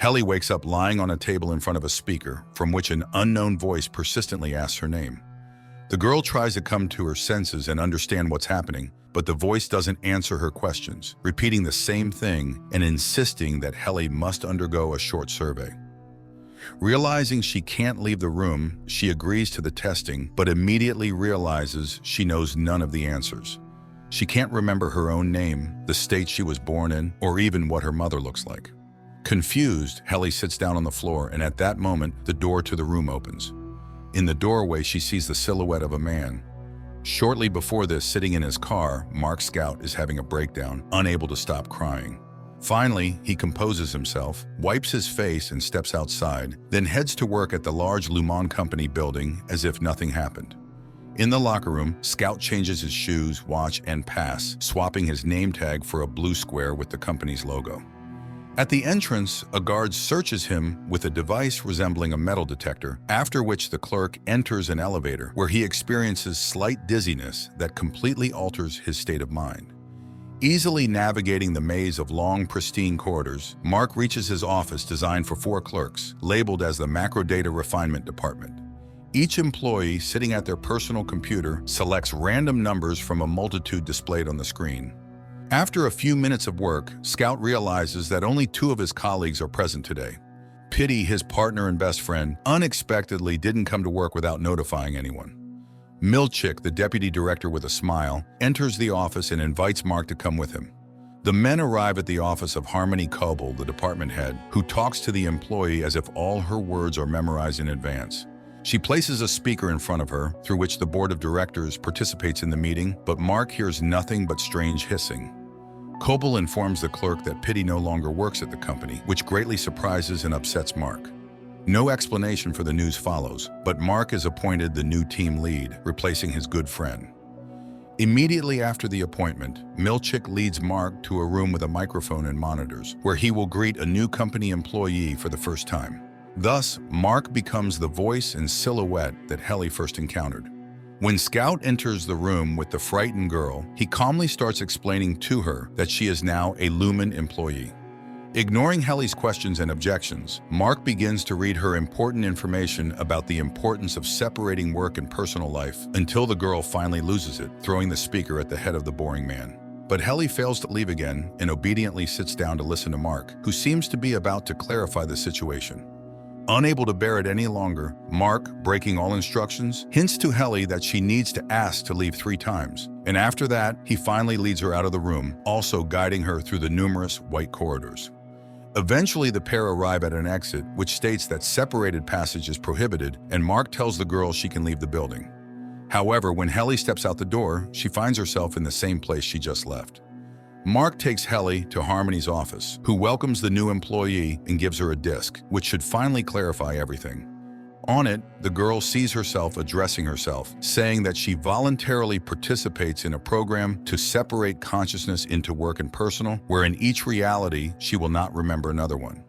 Helly wakes up lying on a table in front of a speaker, from which an unknown voice persistently asks her name. The girl tries to come to her senses and understand what's happening, but the voice doesn't answer her questions, repeating the same thing and insisting that Helly must undergo a short survey. Realizing she can't leave the room, she agrees to the testing, but immediately realizes she knows none of the answers. She can't remember her own name, the state she was born in, or even what her mother looks like. Confused, Helly sits down on the floor, and at that moment, the door to the room opens. In the doorway, she sees the silhouette of a man. Shortly before this, sitting in his car, Mark Scout is having a breakdown, unable to stop crying. Finally, he composes himself, wipes his face and steps outside, then heads to work at the large Lumon company building as if nothing happened. In the locker room, Scout changes his shoes, watch, and pass, swapping his name tag for a blue square with the company's logo. At the entrance, a guard searches him with a device resembling a metal detector, after which the clerk enters an elevator where he experiences slight dizziness that completely alters his state of mind. Easily navigating the maze of long, pristine corridors, Mark reaches his office designed for 4 clerks, labeled as the Macro Data Refinement Department. Each employee, sitting at their personal computer, selects random numbers from a multitude displayed on the screen. After a few minutes of work, Scout realizes that only 2 of his colleagues are present today. Petey, his partner and best friend, unexpectedly didn't come to work without notifying anyone. Milchick, the deputy director with a smile, enters the office and invites Mark to come with him. The men arrive at the office of Harmony Coble, the department head, who talks to the employee as if all her words are memorized in advance. She places a speaker in front of her, through which the board of directors participates in the meeting, but Mark hears nothing but strange hissing. Coble informs the clerk that Petey no longer works at the company, which greatly surprises and upsets Mark. No explanation for the news follows, but Mark is appointed the new team lead, replacing his good friend. Immediately after the appointment, Milchick leads Mark to a room with a microphone and monitors, where he will greet a new company employee for the first time. Thus, Mark becomes the voice and silhouette that Helly first encountered. When Scout enters the room with the frightened girl, he calmly starts explaining to her that she is now a Luman employee. Ignoring Helly's questions and objections, Mark begins to read her important information about the importance of separating work and personal life until the girl finally loses it, throwing the speaker at the head of the boring man. But Helly fails to leave again and obediently sits down to listen to Mark, who seems to be about to clarify the situation. Unable to bear it any longer, Mark, breaking all instructions, hints to Helly that she needs to ask to leave 3 times, and after that, he finally leads her out of the room, also guiding her through the numerous white corridors. Eventually, the pair arrive at an exit, which states that separated passage is prohibited, and Mark tells the girl she can leave the building. However, when Helly steps out the door, she finds herself in the same place she just left. Mark takes Helly to Harmony's office, who welcomes the new employee and gives her a disc, which should finally clarify everything. On it, the girl sees herself addressing herself, saying that she voluntarily participates in a program to separate consciousness into work and personal, where in each reality she will not remember another one.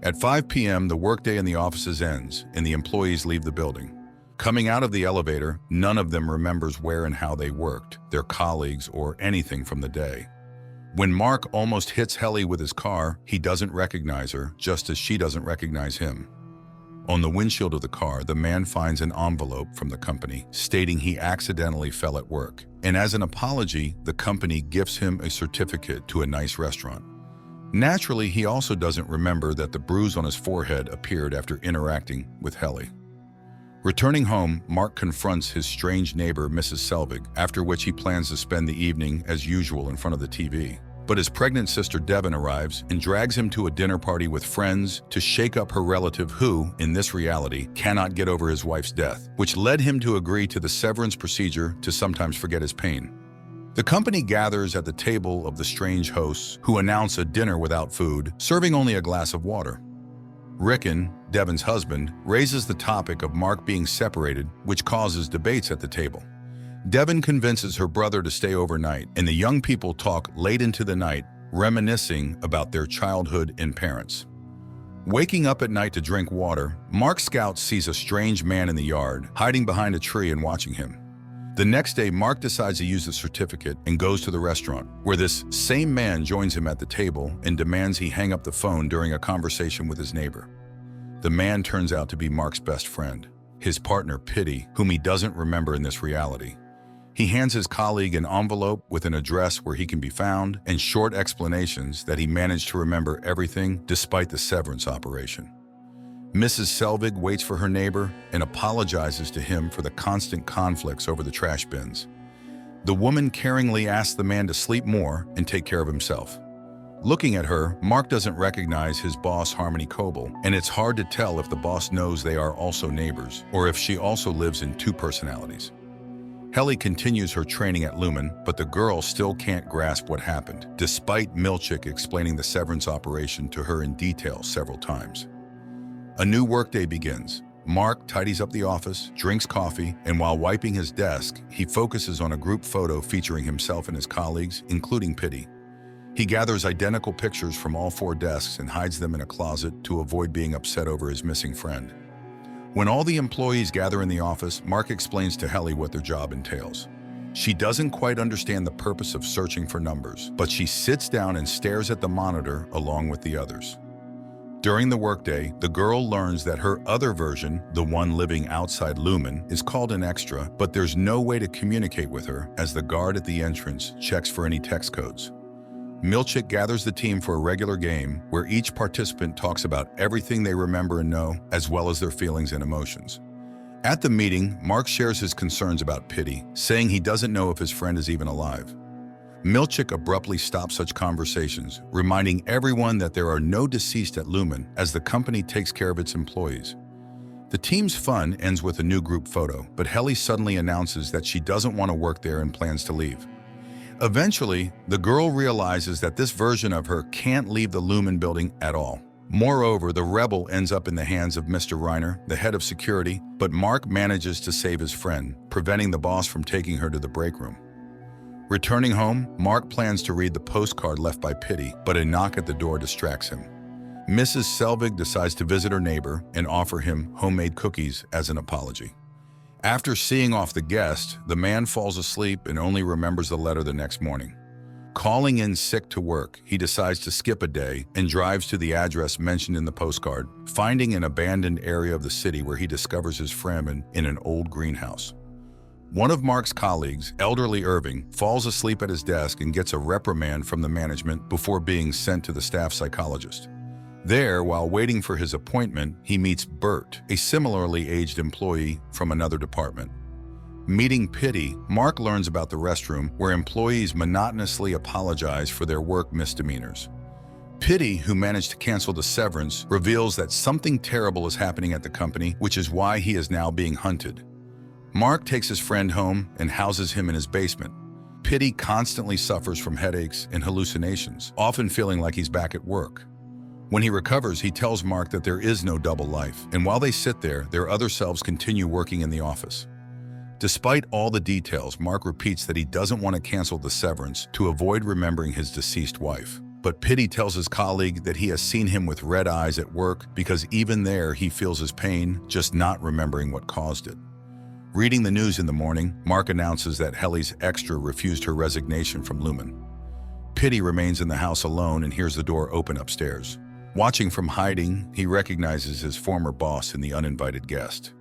At 5 p.m., the workday in the offices ends, and the employees leave the building. Coming out of the elevator, none of them remembers where and how they worked, their colleagues, or anything from the day. When Mark almost hits Helly with his car, he doesn't recognize her, just as she doesn't recognize him. On the windshield of the car, the man finds an envelope from the company stating he accidentally fell at work, and as an apology, the company gifts him a certificate to a nice restaurant. Naturally, he also doesn't remember that the bruise on his forehead appeared after interacting with Helly. Returning home, Mark confronts his strange neighbor, Mrs. Selvig, after which he plans to spend the evening as usual in front of the TV. But his pregnant sister Devon arrives and drags him to a dinner party with friends to shake up her relative who, in this reality, cannot get over his wife's death, which led him to agree to the severance procedure to sometimes forget his pain. The company gathers at the table of the strange hosts, who announce a dinner without food, serving only a glass of water. Rickon, Devon's husband, raises the topic of Mark being separated, which causes debates at the table. Devon convinces her brother to stay overnight, and the young people talk late into the night, reminiscing about their childhood and parents. Waking up at night to drink water, Mark Scout sees a strange man in the yard, hiding behind a tree and watching him. The next day, Mark decides to use the certificate and goes to the restaurant, where this same man joins him at the table and demands he hang up the phone during a conversation with his neighbor. The man turns out to be Mark's best friend, his partner Petey, whom he doesn't remember in this reality. He hands his colleague an envelope with an address where he can be found and short explanations that he managed to remember everything despite the severance operation. Mrs. Selvig waits for her neighbor and apologizes to him for the constant conflicts over the trash bins. The woman caringly asks the man to sleep more and take care of himself. Looking at her, Mark doesn't recognize his boss Harmony Coble, and it's hard to tell if the boss knows they are also neighbors or if she also lives in two personalities. Helly continues her training at Luman, but the girl still can't grasp what happened, despite Milchick explaining the severance operation to her in detail several times. A new workday begins. Mark tidies up the office, drinks coffee, and while wiping his desk, he focuses on a group photo featuring himself and his colleagues, including Petey. He gathers identical pictures from all 4 desks and hides them in a closet to avoid being upset over his missing friend. When all the employees gather in the office, Mark explains to Helly what their job entails. She doesn't quite understand the purpose of searching for numbers, but she sits down and stares at the monitor along with the others. During the workday, the girl learns that her other version, the one living outside Luman, is called an extra, but there's no way to communicate with her as the guard at the entrance checks for any text codes. Milchick gathers the team for a regular game where each participant talks about everything they remember and know, as well as their feelings and emotions. At the meeting, Mark shares his concerns about Petey, saying he doesn't know if his friend is even alive. Milchick abruptly stops such conversations, reminding everyone that there are no deceased at Luman as the company takes care of its employees. The team's fun ends with a new group photo, but Helly suddenly announces that she doesn't want to work there and plans to leave. Eventually, the girl realizes that this version of her can't leave the Luman building at all. Moreover, the rebel ends up in the hands of Mr. Reiner, the head of security, but Mark manages to save his friend, preventing the boss from taking her to the break room. Returning home, Mark plans to read the postcard left by Petey, but a knock at the door distracts him. Mrs. Selvig decides to visit her neighbor and offer him homemade cookies as an apology. After seeing off the guest, the man falls asleep and only remembers the letter the next morning. Calling in sick to work, he decides to skip a day and drives to the address mentioned in the postcard, finding an abandoned area of the city where he discovers his friend in an old greenhouse. One of Mark's colleagues, elderly Irving, falls asleep at his desk and gets a reprimand from the management before being sent to the staff psychologist. There, while waiting for his appointment, he meets Bert, a similarly aged employee from another department. Meeting Petey, Mark learns about the restroom where employees monotonously apologize for their work misdemeanors. Petey, who managed to cancel the severance, reveals that something terrible is happening at the company, which is why he is now being hunted. Mark takes his friend home and houses him in his basement. Petey constantly suffers from headaches and hallucinations, often feeling like he's back at work. When he recovers, he tells Mark that there is no double life, and while they sit there, their other selves continue working in the office. Despite all the details, Mark repeats that he doesn't want to cancel the severance to avoid remembering his deceased wife. But Petey tells his colleague that he has seen him with red eyes at work because even there he feels his pain, just not remembering what caused it. Reading the news in the morning, Mark announces that Helly's extra refused her resignation from Luman. Petey remains in the house alone and hears the door open upstairs. Watching from hiding, he recognizes his former boss in the uninvited guest.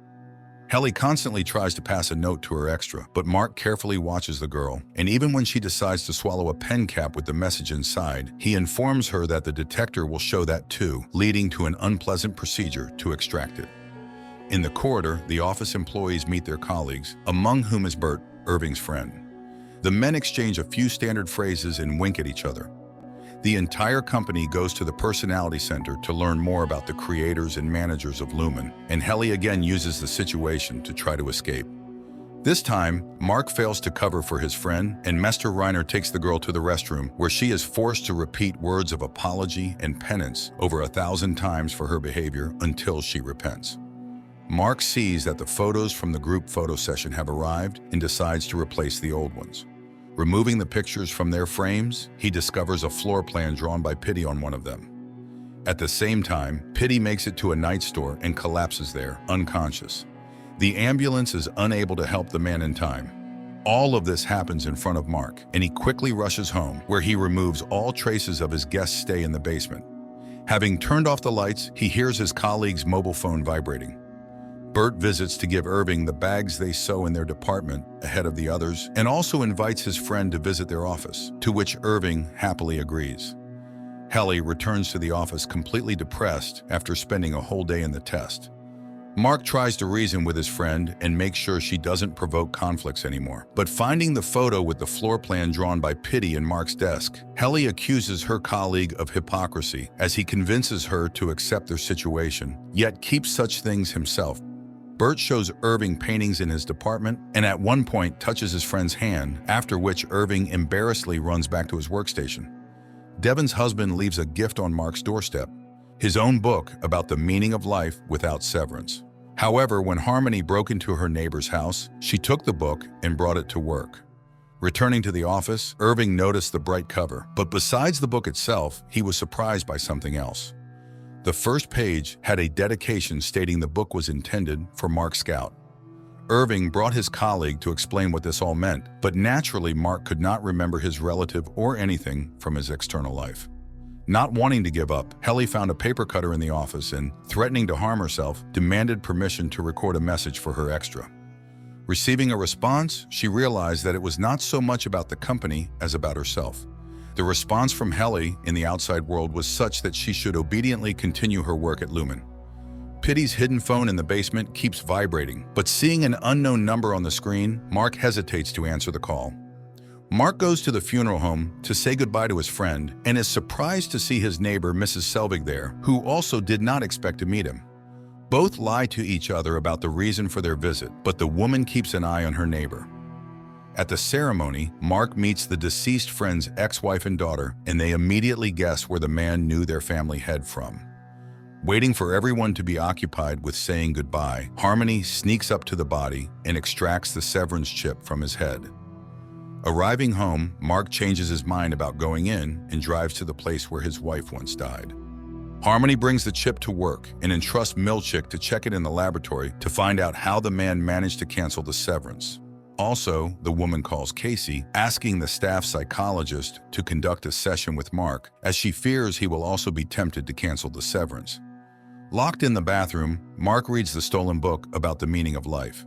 Helly constantly tries to pass a note to her extra, but Mark carefully watches the girl, and even when she decides to swallow a pen cap with the message inside, he informs her that the detector will show that too, leading to an unpleasant procedure to extract it. In the corridor, the office employees meet their colleagues, among whom is Bert, Irving's friend. The men exchange a few standard phrases and wink at each other. The entire company goes to the Personality Center to learn more about the creators and managers of Luman, and Helly again uses the situation to try to escape. This time, Mark fails to cover for his friend, and Mr. Reiner takes the girl to the restroom, where she is forced to repeat words of apology and penance over 1,000 times for her behavior until she repents. Mark sees that the photos from the group photo session have arrived and decides to replace the old ones. Removing the pictures from their frames, he discovers a floor plan drawn by Petey on one of them. At the same time, Petey makes it to a night store and collapses there, unconscious. The ambulance is unable to help the man in time. All of this happens in front of Mark, and he quickly rushes home, where he removes all traces of his guest's stay in the basement. Having turned off the lights, he hears his colleague's mobile phone vibrating. Bert visits to give Irving the bags they sew in their department ahead of the others, and also invites his friend to visit their office, to which Irving happily agrees. Helly returns to the office completely depressed after spending a whole day in the test. Mark tries to reason with his friend and make sure she doesn't provoke conflicts anymore. But finding the photo with the floor plan drawn by Petey in Mark's desk, Helly accuses her colleague of hypocrisy as he convinces her to accept their situation, yet keeps such things himself. Bert shows Irving paintings in his department and at one point touches his friend's hand, after which Irving embarrassedly runs back to his workstation. Devon's husband leaves a gift on Mark's doorstep, his own book about the meaning of life without severance. However, when Harmony broke into her neighbor's house, she took the book and brought it to work. Returning to the office, Irving noticed the bright cover, but besides the book itself, he was surprised by something else. The first page had a dedication stating the book was intended for Mark Scout. Irving brought his colleague to explain what this all meant, but naturally Mark could not remember his relative or anything from his external life. Not wanting to give up, Helly found a paper cutter in the office and, threatening to harm herself, demanded permission to record a message for her extra. Receiving a response, she realized that it was not so much about the company as about herself. The response from Helly in the outside world was such that she should obediently continue her work at Luman. Petey's hidden phone in the basement keeps vibrating, but seeing an unknown number on the screen, Mark hesitates to answer the call. Mark goes to the funeral home to say goodbye to his friend and is surprised to see his neighbor, Mrs. Selvig, there, who also did not expect to meet him. Both lie to each other about the reason for their visit, but the woman keeps an eye on her neighbor. At the ceremony, Mark meets the deceased friend's ex-wife and daughter, and they immediately guess where the man knew their family head from. Waiting for everyone to be occupied with saying goodbye, Harmony sneaks up to the body and extracts the severance chip from his head. Arriving home, Mark changes his mind about going in and drives to the place where his wife once died. Harmony brings the chip to work and entrusts Milchick to check it in the laboratory to find out how the man managed to cancel the severance. Also, the woman calls Casey, asking the staff psychologist to conduct a session with Mark, as she fears he will also be tempted to cancel the severance. Locked in the bathroom, Mark reads the stolen book about the meaning of life.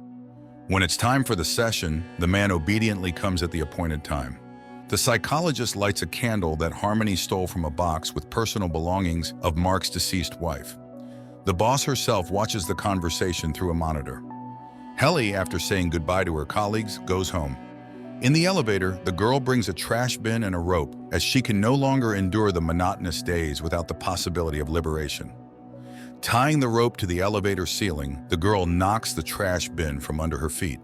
When it's time for the session, the man obediently comes at the appointed time. The psychologist lights a candle that Harmony stole from a box with personal belongings of Mark's deceased wife. The boss herself watches the conversation through a monitor. Helly, after saying goodbye to her colleagues, goes home. In the elevator, the girl brings a trash bin and a rope, as she can no longer endure the monotonous days without the possibility of liberation. Tying the rope to the elevator ceiling, the girl knocks the trash bin from under her feet.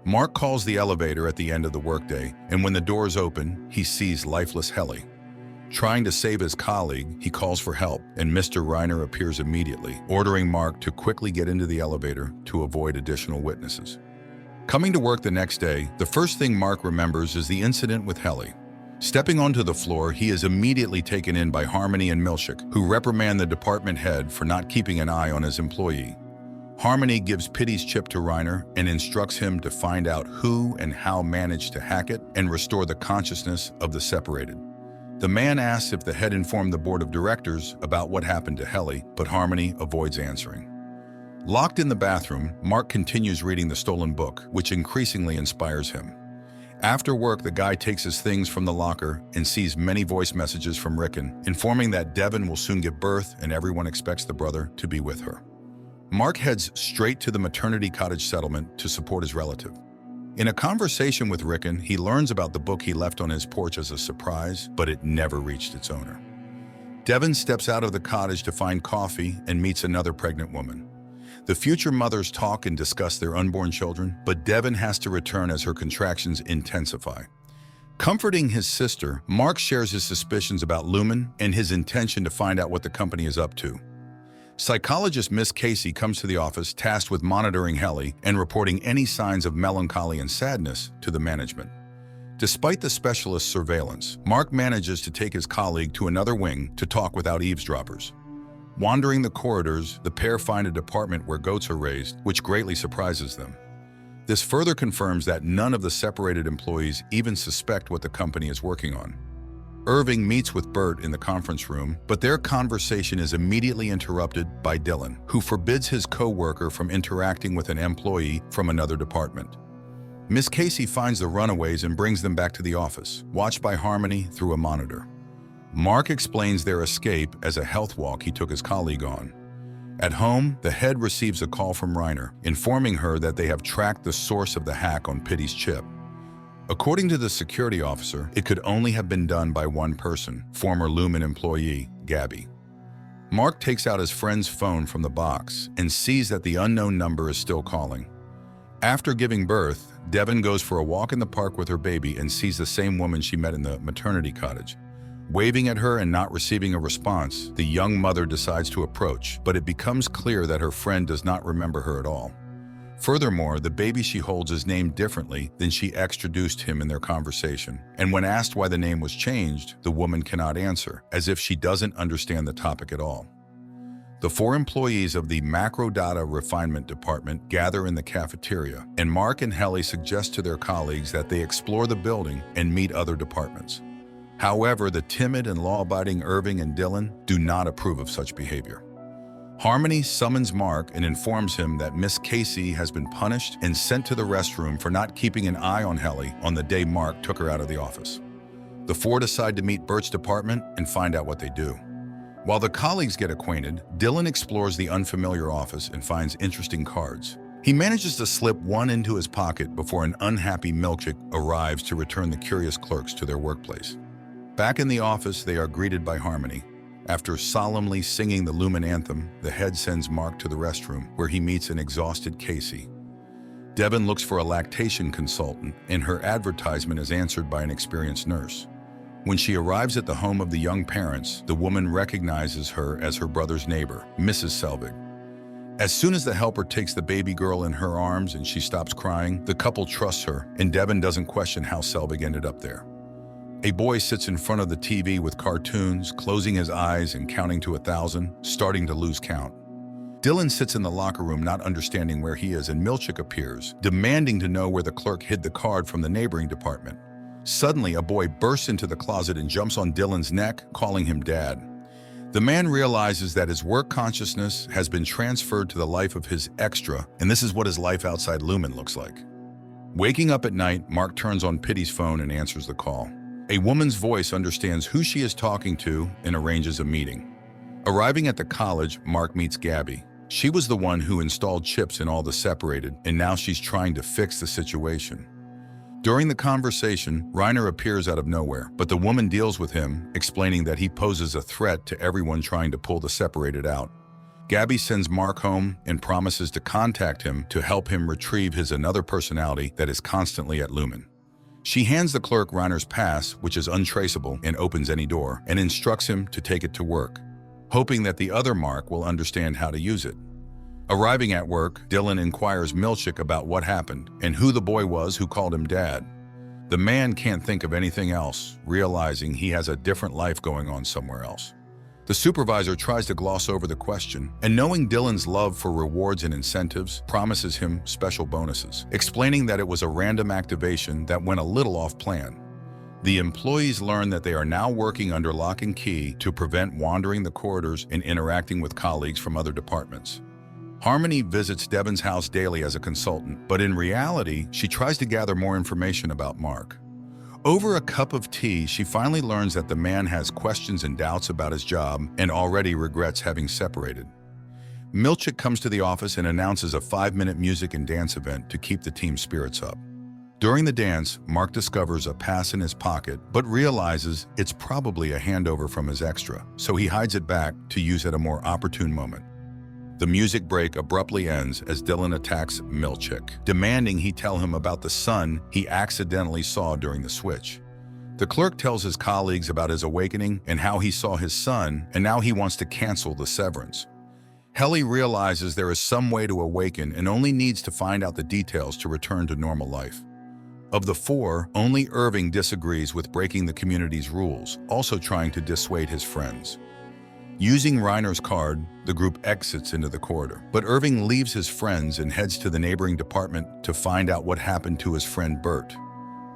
Mark calls the elevator at the end of the workday, and when the doors open, he sees lifeless Helly. Trying to save his colleague, he calls for help, and Mr. Reiner appears immediately, ordering Mark to quickly get into the elevator to avoid additional witnesses. Coming to work the next day, the first thing Mark remembers is the incident with Helly. Stepping onto the floor, he is immediately taken in by Harmony and Milchick, who reprimand the department head for not keeping an eye on his employee. Harmony gives Petey's chip to Reiner and instructs him to find out who and how managed to hack it and restore the consciousness of the separated. The man asks if the head informed the board of directors about what happened to Helly, but Harmony avoids answering. Locked in the bathroom, Mark continues reading the stolen book, which increasingly inspires him. After work, the guy takes his things from the locker and sees many voice messages from Rickon, informing that Devon will soon give birth and everyone expects the brother to be with her. Mark heads straight to the maternity cottage settlement to support his relative. In a conversation with Rickon, he learns about the book he left on his porch as a surprise, but it never reached its owner. Devon steps out of the cottage to find coffee and meets another pregnant woman. The future mothers talk and discuss their unborn children, but Devon has to return as her contractions intensify. Comforting his sister, Mark shares his suspicions about Luman and his intention to find out what the company is up to. Psychologist Miss Casey comes to the office tasked with monitoring Helly and reporting any signs of melancholy and sadness to the management. Despite the specialist's surveillance, Mark manages to take his colleague to another wing to talk without eavesdroppers. Wandering the corridors, the pair find a department where goats are raised, which greatly surprises them. This further confirms that none of the separated employees even suspect what the company is working on. Irving meets with Bert in the conference room, but their conversation is immediately interrupted by Dylan, who forbids his co-worker from interacting with an employee from another department. Miss Casey finds the runaways and brings them back to the office, watched by Harmony through a monitor. Mark explains their escape as a health walk he took his colleague on. At home, the head receives a call from Reiner, informing her that they have tracked the source of the hack on Petey's chip. According to the security officer, it could only have been done by one person, former Luman employee, Gabby. Mark takes out his friend's phone from the box and sees that the unknown number is still calling. After giving birth, Devon goes for a walk in the park with her baby and sees the same woman she met in the maternity cottage. Waving at her and not receiving a response, the young mother decides to approach, but it becomes clear that her friend does not remember her at all. Furthermore, the baby she holds is named differently than she introduced him in their conversation, and when asked why the name was changed, the woman cannot answer, as if she doesn't understand the topic at all. The 4 employees of the Macro Data Refinement Department gather in the cafeteria, and Mark and Helly suggest to their colleagues that they explore the building and meet other departments. However, the timid and law-abiding Irving and Dylan do not approve of such behavior. Harmony summons Mark and informs him that Miss Casey has been punished and sent to the restroom for not keeping an eye on Helly on the day Mark took her out of the office. The 4 decide to meet Bert's department and find out what they do. While the colleagues get acquainted, Dylan explores the unfamiliar office and finds interesting cards. He manages to slip one into his pocket before an unhappy milkshake arrives to return the curious clerks to their workplace. Back in the office, they are greeted by Harmony. After solemnly singing the Luman anthem, the head sends Mark to the restroom, where he meets an exhausted Casey. Devon looks for a lactation consultant, and her advertisement is answered by an experienced nurse. When she arrives at the home of the young parents, the woman recognizes her as her brother's neighbor, Mrs. Selvig. As soon as the helper takes the baby girl in her arms and she stops crying, the couple trusts her, and Devon doesn't question how Selvig ended up there. A boy sits in front of the TV with cartoons, closing his eyes and counting to 1,000, starting to lose count. Dylan sits in the locker room not understanding where he is, and Milchick appears, demanding to know where the clerk hid the card from the neighboring department. Suddenly, a boy bursts into the closet and jumps on Dylan's neck, calling him Dad. The man realizes that his work consciousness has been transferred to the life of his extra, and this is what his life outside Luman looks like. Waking up at night, Mark turns on Petey's phone and answers the call. A woman's voice understands who she is talking to and arranges a meeting. Arriving at the college, Mark meets Gabby. She was the one who installed chips in all the separated, and now she's trying to fix the situation. During the conversation, Reiner appears out of nowhere, but the woman deals with him, explaining that he poses a threat to everyone trying to pull the separated out. Gabby sends Mark home and promises to contact him to help him retrieve his another personality that is constantly at Luman. She hands the clerk Reiner's pass, which is untraceable and opens any door, and instructs him to take it to work, hoping that the other Mark will understand how to use it. Arriving at work, Dylan inquires Milchick about what happened and who the boy was who called him Dad. The man can't think of anything else, realizing he has a different life going on somewhere else. The supervisor tries to gloss over the question, and knowing Dylan's love for rewards and incentives, promises him special bonuses, explaining that it was a random activation that went a little off plan. The employees learn that they are now working under lock and key to prevent wandering the corridors and interacting with colleagues from other departments. Harmony visits Devon's house daily as a consultant, but in reality, she tries to gather more information about Mark. Over a cup of tea, she finally learns that the man has questions and doubts about his job and already regrets having separated. Milchick comes to the office and announces a 5-minute music and dance event to keep the team's spirits up. During the dance, Mark discovers a pass in his pocket, but realizes it's probably a handover from his extra, so he hides it back to use at a more opportune moment. The music break abruptly ends as Dylan attacks Milchick, demanding he tell him about the son he accidentally saw during the switch. The clerk tells his colleagues about his awakening and how he saw his son, and now he wants to cancel the severance. Helly realizes there is some way to awaken and only needs to find out the details to return to normal life. Of the 4, only Irving disagrees with breaking the community's rules, also trying to dissuade his friends. Using Reiner's card, the group exits into the corridor. But Irving leaves his friends and heads to the neighboring department to find out what happened to his friend Bert.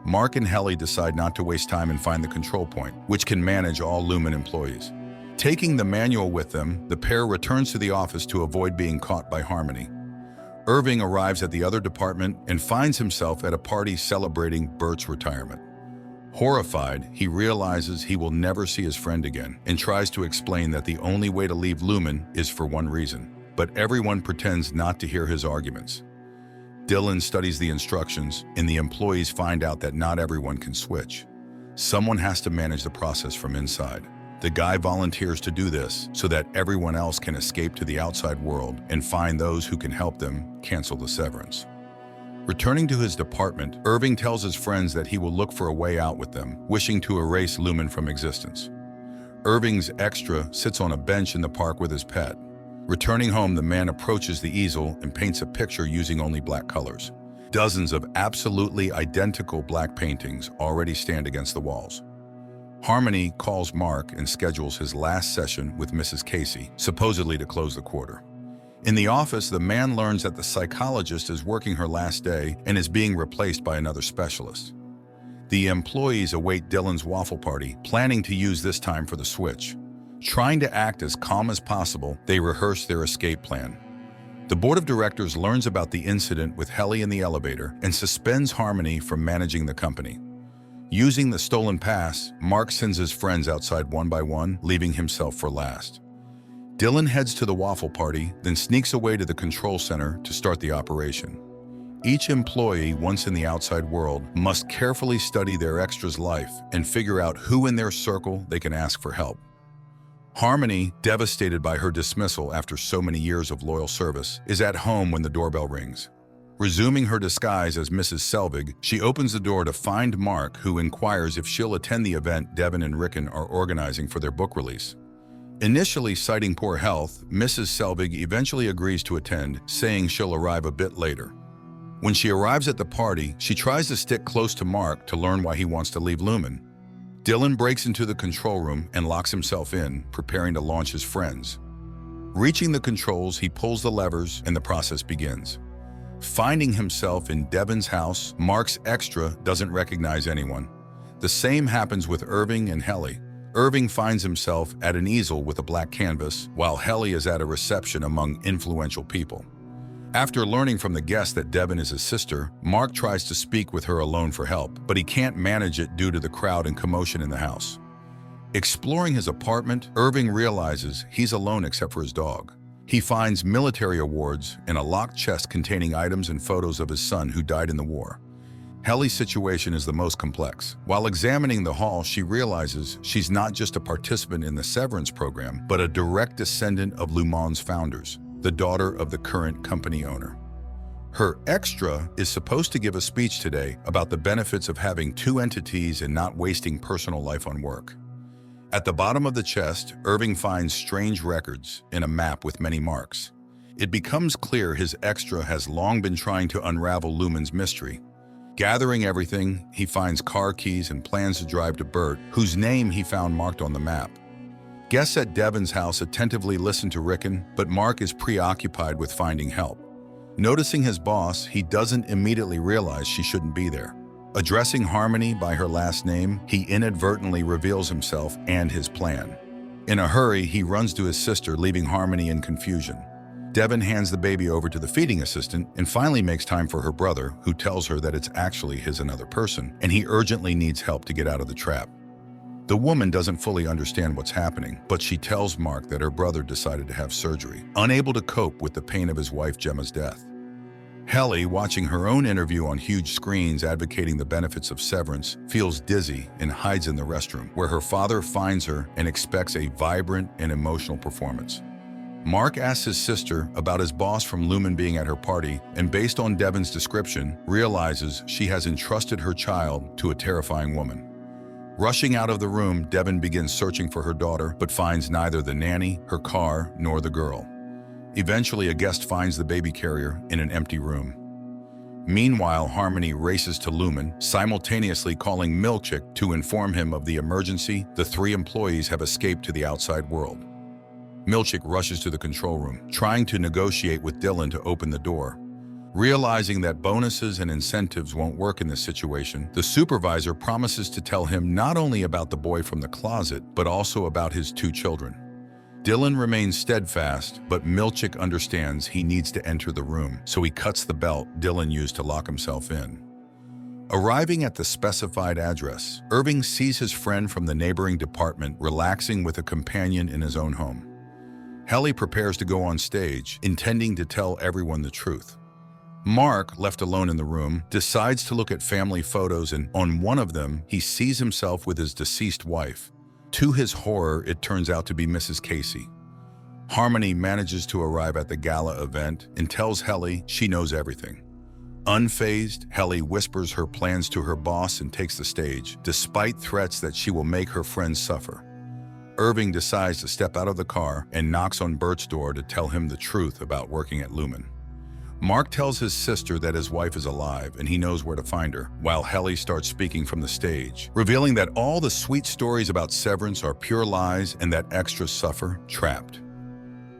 Mark and Helly decide not to waste time and find the control point, which can manage all Luman employees. Taking the manual with them, the pair returns to the office to avoid being caught by Harmony. Irving arrives at the other department and finds himself at a party celebrating Bert's retirement. Horrified, he realizes he will never see his friend again and tries to explain that the only way to leave Luman is for one reason, but everyone pretends not to hear his arguments. Dylan studies the instructions, and the employees find out that not everyone can switch. Someone has to manage the process from inside. The guy volunteers to do this so that everyone else can escape to the outside world and find those who can help them cancel the severance. Returning to his department, Irving tells his friends that he will look for a way out with them, wishing to erase Luman from existence. Irving's extra sits on a bench in the park with his pet. Returning home, the man approaches the easel and paints a picture using only black colors. Dozens of absolutely identical black paintings already stand against the walls. Harmony calls Mark and schedules his last session with Mrs. Casey, supposedly to close the quarter. In the office, the man learns that the psychologist is working her last day and is being replaced by another specialist. The employees await Dylan's waffle party, planning to use this time for the switch. Trying to act as calm as possible, they rehearse their escape plan. The board of directors learns about the incident with Helly in the elevator and suspends Harmony from managing the company. Using the stolen pass, Mark sends his friends outside one by one, leaving himself for last. Dylan heads to the waffle party, then sneaks away to the control center to start the operation. Each employee, once in the outside world, must carefully study their extra's life and figure out who in their circle they can ask for help. Harmony, devastated by her dismissal after so many years of loyal service, is at home when the doorbell rings. Resuming her disguise as Mrs. Selvig, she opens the door to find Mark, who inquires if she'll attend the event Devin and Rickon are organizing for their book release. Initially citing poor health, Mrs. Selvig eventually agrees to attend, saying she'll arrive a bit later. When she arrives at the party, she tries to stick close to Mark to learn why he wants to leave Luman. Dylan breaks into the control room and locks himself in, preparing to launch his friends. Reaching the controls, he pulls the levers and the process begins. Finding himself in Devin's house, Mark's extra doesn't recognize anyone. The same happens with Irving and Helly. Irving finds himself at an easel with a black canvas, while Helly is at a reception among influential people. After learning from the guest that Devin is his sister, Mark tries to speak with her alone for help, but he can't manage it due to the crowd and commotion in the house. Exploring his apartment, Irving realizes he's alone except for his dog. He finds military awards and a locked chest containing items and photos of his son who died in the war. Helly's situation is the most complex. While examining the hall, she realizes she's not just a participant in the Severance program, but a direct descendant of Lumon's founders, the daughter of the current company owner. Her extra is supposed to give a speech today about the benefits of having two entities and not wasting personal life on work. At the bottom of the chest, Irving finds strange records and a map with many marks. It becomes clear his extra has long been trying to unravel Luman's mystery. Gathering everything, he finds car keys and plans to drive to Bert, whose name he found marked on the map. Guests at Devin's house attentively listen to Rickon, but Mark is preoccupied with finding help. Noticing his boss, he doesn't immediately realize she shouldn't be there. Addressing Harmony by her last name, he inadvertently reveals himself and his plan. In a hurry, he runs to his sister, leaving Harmony in confusion. Devin hands the baby over to the feeding assistant and finally makes time for her brother, who tells her that it's actually his another person, and he urgently needs help to get out of the trap. The woman doesn't fully understand what's happening, but she tells Mark that her brother decided to have surgery, unable to cope with the pain of his wife Gemma's death. Helly, watching her own interview on huge screens advocating the benefits of severance, feels dizzy and hides in the restroom, where her father finds her and expects a vibrant and emotional performance. Mark asks his sister about his boss from Luman being at her party, and based on Devin's description, realizes she has entrusted her child to a terrifying woman. Rushing out of the room, Devin begins searching for her daughter, but finds neither the nanny, her car, nor the girl. Eventually, a guest finds the baby carrier in an empty room. Meanwhile, Harmony races to Luman, simultaneously calling Milkchick to inform him of the emergency. The three employees have escaped to the outside world. Milchick rushes to the control room, trying to negotiate with Dylan to open the door. Realizing that bonuses and incentives won't work in this situation, the supervisor promises to tell him not only about the boy from the closet, but also about his 2 children. Dylan remains steadfast, but Milchick understands he needs to enter the room, so he cuts the belt Dylan used to lock himself in. Arriving at the specified address, Irving sees his friend from the neighboring department relaxing with a companion in his own home. Helly prepares to go on stage, intending to tell everyone the truth. Mark, left alone in the room, decides to look at family photos, and on one of them, he sees himself with his deceased wife. To his horror, it turns out to be Mrs. Casey. Harmony manages to arrive at the gala event and tells Helly she knows everything. Unfazed, Helly whispers her plans to her boss and takes the stage, despite threats that she will make her friends suffer. Irving decides to step out of the car and knocks on Bert's door to tell him the truth about working at Luman. Mark tells his sister that his wife is alive and he knows where to find her, while Helly starts speaking from the stage, revealing that all the sweet stories about Severance are pure lies and that extras suffer trapped.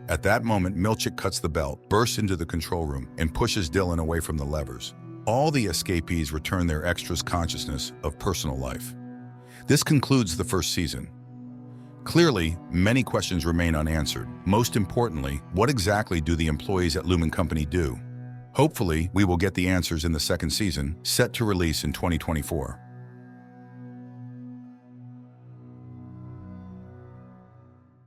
At that moment, Milchick cuts the belt, bursts into the control room, and pushes Dylan away from the levers. All the escapees return their extras' consciousness of personal life. This concludes the first season. Clearly, many questions remain unanswered. Most importantly, what exactly do the employees at Luman Company do? Hopefully, we will get the answers in the second season, set to release in 2024.